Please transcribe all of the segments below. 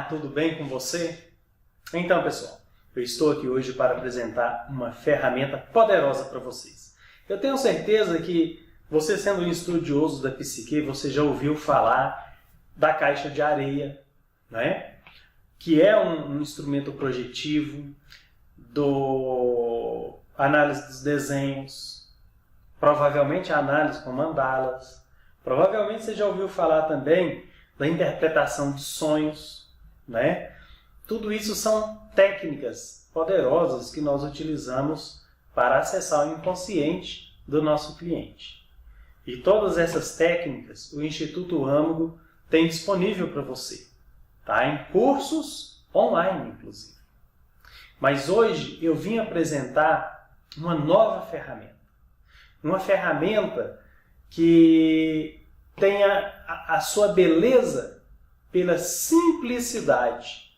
Olá, tudo bem com você? Então, pessoal, eu estou aqui hoje para apresentar uma ferramenta poderosa para vocês. Eu tenho certeza que você, sendo um estudioso da psique, você já ouviu falar da caixa de areia, né? Que é um instrumento projetivo, do análise dos desenhos, provavelmente a análise com mandalas, provavelmente você já ouviu falar também da interpretação de sonhos, né? Tudo isso são técnicas poderosas que nós utilizamos para acessar o inconsciente do nosso cliente. E todas essas técnicas o Instituto Âmago tem disponível para você, tá? Em cursos online, inclusive. Mas hoje eu vim apresentar uma nova ferramenta. Uma ferramenta que tem a sua beleza pela simplicidade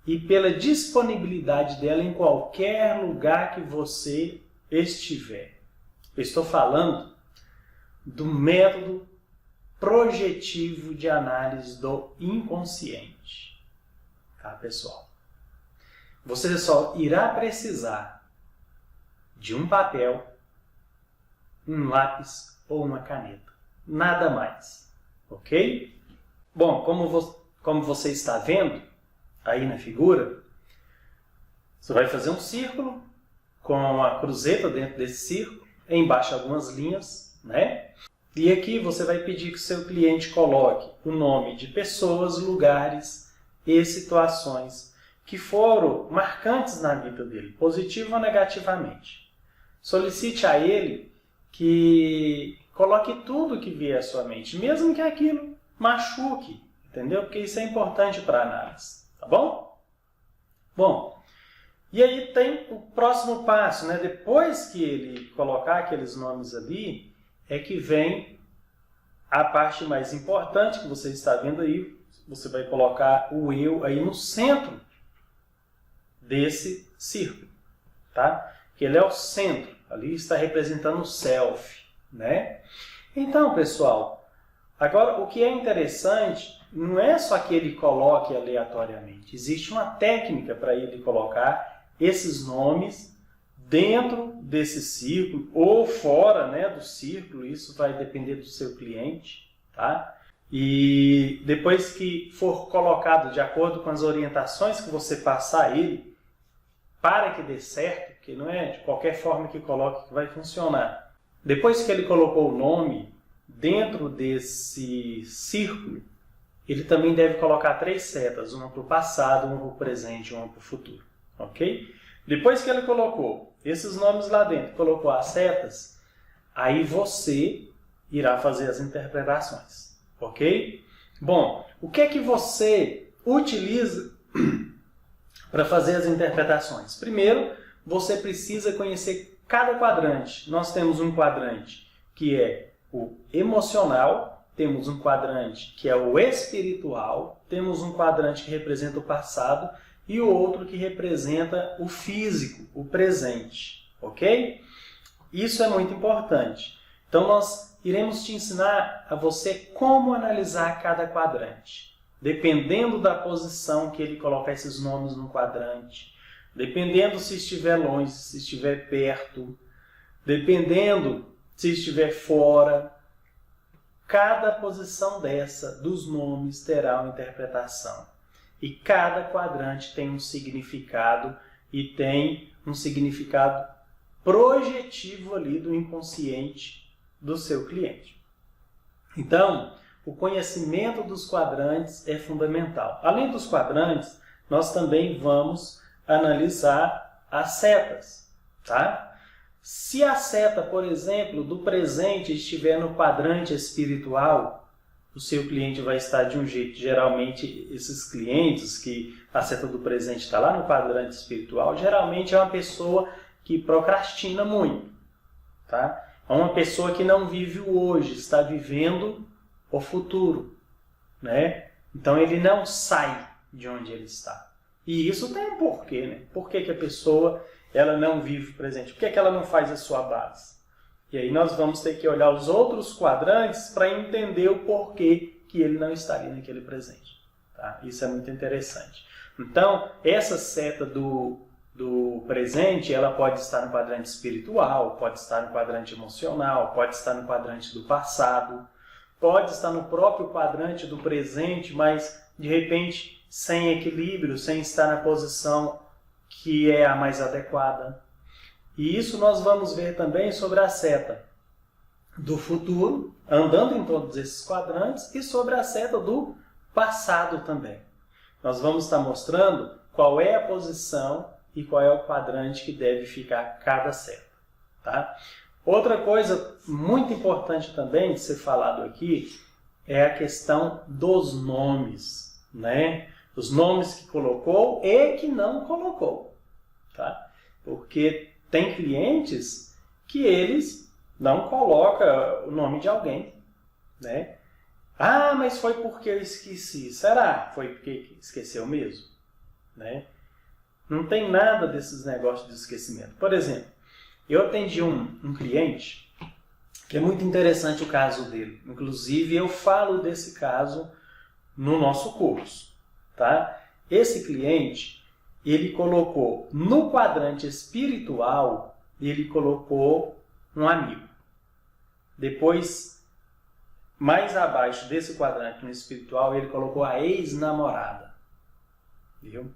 e pela disponibilidade dela em qualquer lugar que você estiver. Eu estou falando do método projetivo de análise do inconsciente. Tá, pessoal? Você só irá precisar de um papel, um lápis ou uma caneta. Nada mais. Ok? Bom, como você está vendo aí na figura, você vai fazer um círculo com a cruzeta dentro desse círculo, embaixo algumas linhas, né? E aqui você vai pedir que o seu cliente coloque o nome de pessoas, lugares e situações que foram marcantes na vida dele, positivo ou negativamente. Solicite a ele que coloque tudo que vier à sua mente, mesmo que aquilo machuque, entendeu? Porque isso é importante para a análise, tá bom? Bom, e aí tem o próximo passo, né? Depois que ele colocar aqueles nomes ali, é que vem a parte mais importante que você está vendo aí. Você vai colocar o eu aí no centro desse círculo, tá? Que ele é o centro, ali está representando o self, né? Então, pessoal, agora o que é interessante não é só que ele coloque aleatoriamente. Existe uma técnica para ele colocar esses nomes dentro desse círculo ou fora, né, do círculo. Isso vai depender do seu cliente, tá? E depois que for colocado de acordo com as orientações que você passar a ele, para que dê certo, porque não é de qualquer forma que coloque que vai funcionar. Depois que ele colocou o nome dentro desse círculo, ele também deve colocar 3 setas, uma para o passado, uma para o presente e uma para o futuro. Ok? Depois que ele colocou esses nomes lá dentro, colocou as setas, aí você irá fazer as interpretações. Ok? Bom, o que é que você utiliza para fazer as interpretações? Primeiro, você precisa conhecer cada quadrante. Nós temos um quadrante que é o emocional, temos um quadrante que é o espiritual, temos um quadrante que representa o passado e o outro que representa o físico, o presente. Ok? Isso é muito importante. Então, nós iremos te ensinar a você como analisar cada quadrante. Dependendo da posição que ele colocar esses nomes no quadrante, dependendo se estiver longe, se estiver perto, dependendo se estiver fora, cada posição dessa dos nomes terá uma interpretação. E cada quadrante tem um significado e tem um significado projetivo ali do inconsciente do seu cliente. Então, o conhecimento dos quadrantes é fundamental. Além dos quadrantes, nós também vamos analisar as setas, tá? Se a seta, por exemplo, do presente estiver no quadrante espiritual, o seu cliente vai estar de um jeito. Geralmente, esses clientes que a seta do presente está lá no quadrante espiritual, geralmente é uma pessoa que procrastina muito, tá? É uma pessoa que não vive o hoje, está vivendo o futuro, né? Então ele não sai de onde ele está. E isso tem um porquê, né? Por que que a pessoa ela não vive o presente? Por que que ela não faz a sua base? E aí nós vamos ter que olhar os outros quadrantes para entender o porquê que ele não está ali naquele presente. Tá? Isso é muito interessante. Então, essa seta do presente, ela pode estar no quadrante espiritual, pode estar no quadrante emocional, pode estar no quadrante do passado, pode estar no próprio quadrante do presente, mas de repente sem equilíbrio, sem estar na posição que é a mais adequada. E isso nós vamos ver também sobre a seta do futuro, andando em todos esses quadrantes, e sobre a seta do passado também. Nós vamos estar mostrando qual é a posição e qual é o quadrante que deve ficar cada seta. Tá? Outra coisa muito importante também de ser falado aqui é a questão dos nomes, né? Os nomes que colocou e que não colocou. Tá? Porque tem clientes que eles não colocam o nome de alguém, né? Ah, mas foi porque eu esqueci. Será? Foi porque esqueceu mesmo? Né? Não tem nada desses negócios de esquecimento. Por exemplo, eu atendi um cliente que é muito interessante o caso dele. Inclusive, eu falo desse caso no nosso curso. Tá? Esse cliente, ele colocou no quadrante espiritual, ele colocou um amigo. Depois, mais abaixo desse quadrante no espiritual, ele colocou a ex-namorada. Viu?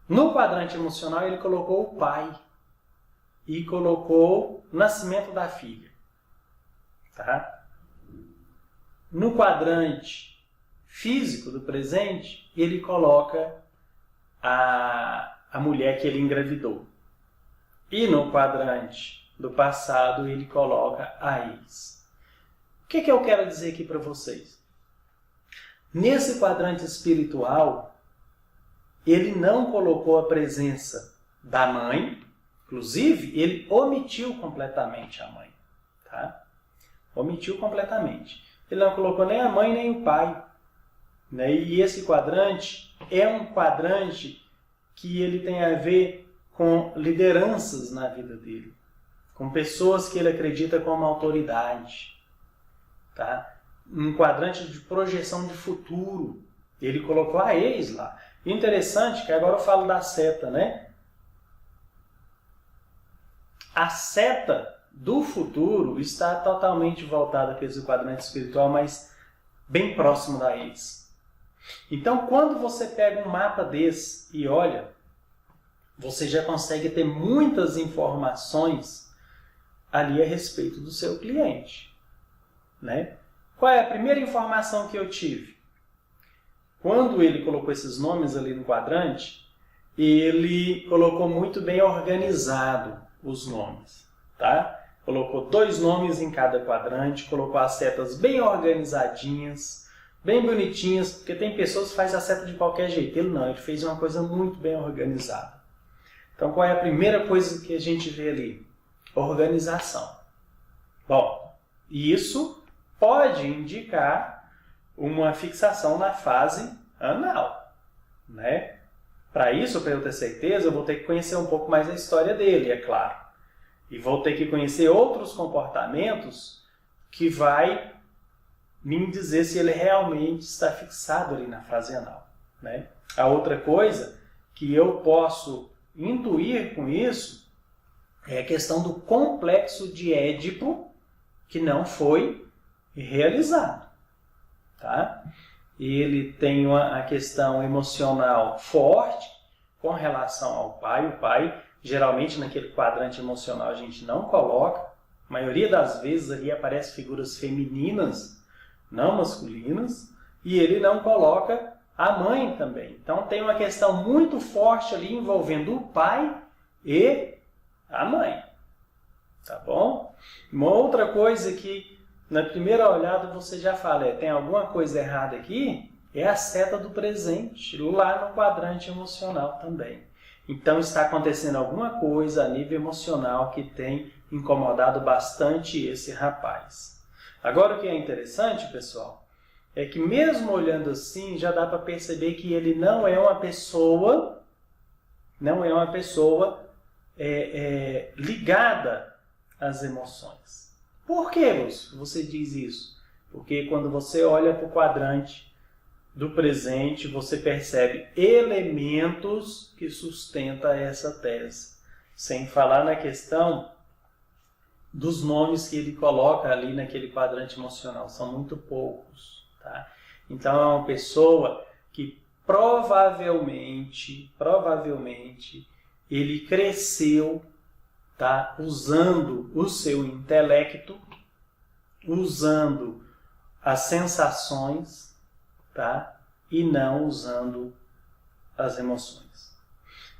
No quadrante emocional, ele colocou o pai e colocou o nascimento da filha. Tá? No quadrante físico do presente, ele coloca a mulher que ele engravidou. E no quadrante do passado, ele coloca a ex. O que eu quero dizer aqui para vocês? Nesse quadrante espiritual, ele não colocou a presença da mãe, inclusive, ele omitiu completamente a mãe. Tá? Omitiu completamente. Ele não colocou nem a mãe nem o pai. Né? E esse quadrante é um quadrante que ele tem a ver com lideranças na vida dele, com pessoas que ele acredita como autoridade. Tá? Um quadrante de projeção de futuro. Ele colocou a ex lá. E interessante que agora eu falo da seta, né? A seta do futuro está totalmente voltada para esse quadrante espiritual, mas bem próximo da ex. Então, quando você pega um mapa desse e olha, você já consegue ter muitas informações ali a respeito do seu cliente. Né? Qual é a primeira informação que eu tive? Quando ele colocou esses nomes ali no quadrante, ele colocou muito bem organizado os nomes. Tá? Colocou 2 nomes em cada quadrante, colocou as setas bem organizadinhas, bem bonitinhas, porque tem pessoas que fazem a seta de qualquer jeito. Ele não, ele fez uma coisa muito bem organizada. Então, qual é a primeira coisa que a gente vê ali? Organização. Bom, isso pode indicar uma fixação na fase anal, né? Para isso, para eu ter certeza, eu vou ter que conhecer um pouco mais a história dele, é claro. E vou ter que conhecer outros comportamentos que vai me dizer se ele realmente está fixado ali na fase anal, né? A outra coisa que eu posso intuir com isso é a questão do complexo de Édipo que não foi realizado. Tá? Ele tem a questão emocional forte com relação ao pai. O pai, geralmente naquele quadrante emocional a gente não coloca. A maioria das vezes ali aparecem figuras femininas, não masculinas. E ele não coloca a mãe também. Então tem uma questão muito forte ali envolvendo o pai e a mãe. Tá bom? Uma outra coisa que na primeira olhada você já fala, tem alguma coisa errada aqui? É a seta do presente, lá no quadrante emocional também. Então está acontecendo alguma coisa a nível emocional que tem incomodado bastante esse rapaz. Agora o que é interessante, pessoal, é que mesmo olhando assim, já dá para perceber que ele não é uma pessoa ligada às emoções. Por que você diz isso? Porque quando você olha para o quadrante do presente, você percebe elementos que sustentam essa tese. Sem falar na questão dos nomes que ele coloca ali naquele quadrante emocional. São muito poucos, tá? Então é uma pessoa que provavelmente ele cresceu, tá? Usando o seu intelecto, usando as sensações, tá? E não usando as emoções.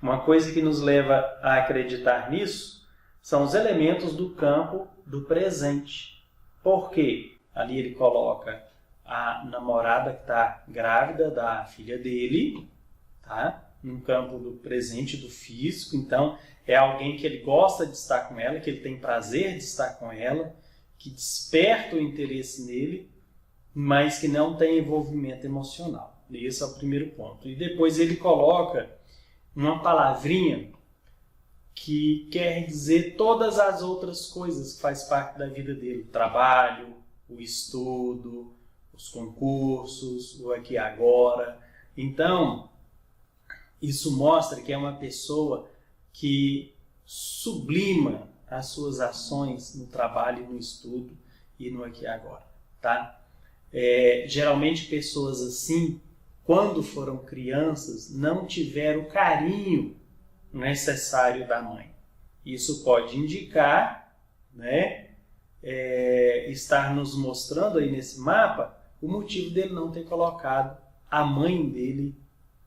Uma coisa que nos leva a acreditar nisso são os elementos do campo do presente. Por quê? Ali ele coloca a namorada que está grávida da filha dele, tá? No campo do presente, do físico. Então, é alguém que ele gosta de estar com ela, que ele tem prazer de estar com ela, que desperta o interesse nele, mas que não tem envolvimento emocional. Esse é o primeiro ponto. E depois ele coloca uma palavrinha que quer dizer todas as outras coisas que faz parte da vida dele. O trabalho, o estudo, os concursos, o aqui e agora. Então, isso mostra que é uma pessoa que sublima as suas ações no trabalho, no estudo e no aqui e agora, tá? Geralmente pessoas assim, quando foram crianças, não tiveram o carinho necessário da mãe. Isso pode indicar, né, estar nos mostrando aí nesse mapa o motivo dele não ter colocado a mãe dele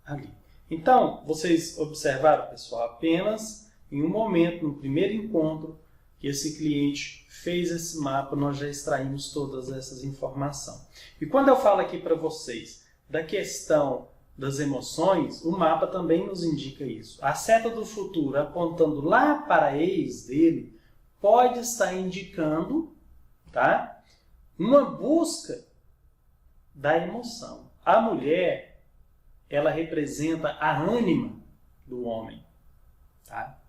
ali. Então, vocês observaram, pessoal, apenas em um momento, no primeiro encontro, que esse cliente fez esse mapa, nós já extraímos todas essas informações. E quando eu falo aqui para vocês da questão das emoções, o mapa também nos indica isso. A seta do futuro apontando lá para a ex dele pode estar indicando, tá, uma busca da emoção. A mulher, ela representa a ânima do homem, tá?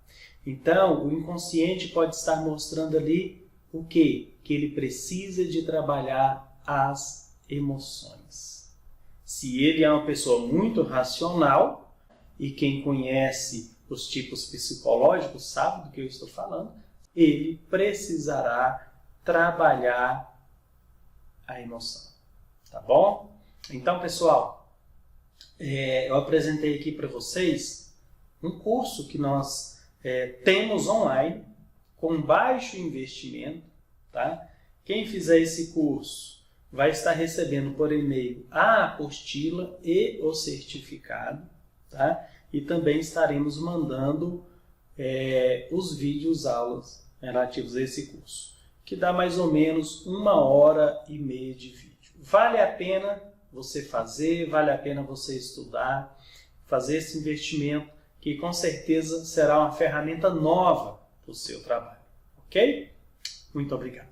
Então, o inconsciente pode estar mostrando ali o quê? Que ele precisa de trabalhar as emoções. Se ele é uma pessoa muito racional, e quem conhece os tipos psicológicos sabe do que eu estou falando, ele precisará trabalhar a emoção. Tá bom? Então, pessoal, eu apresentei aqui para vocês um curso que nós temos online, com baixo investimento, tá? Quem fizer esse curso vai estar recebendo por e-mail a apostila e o certificado, tá? E também estaremos mandando os vídeos aulas relativos a esse curso, que dá mais ou menos 1h30 de vídeo. Vale a pena você fazer, vale a pena você estudar, fazer esse investimento, que com certeza será uma ferramenta nova para o seu trabalho. Ok? Muito obrigado.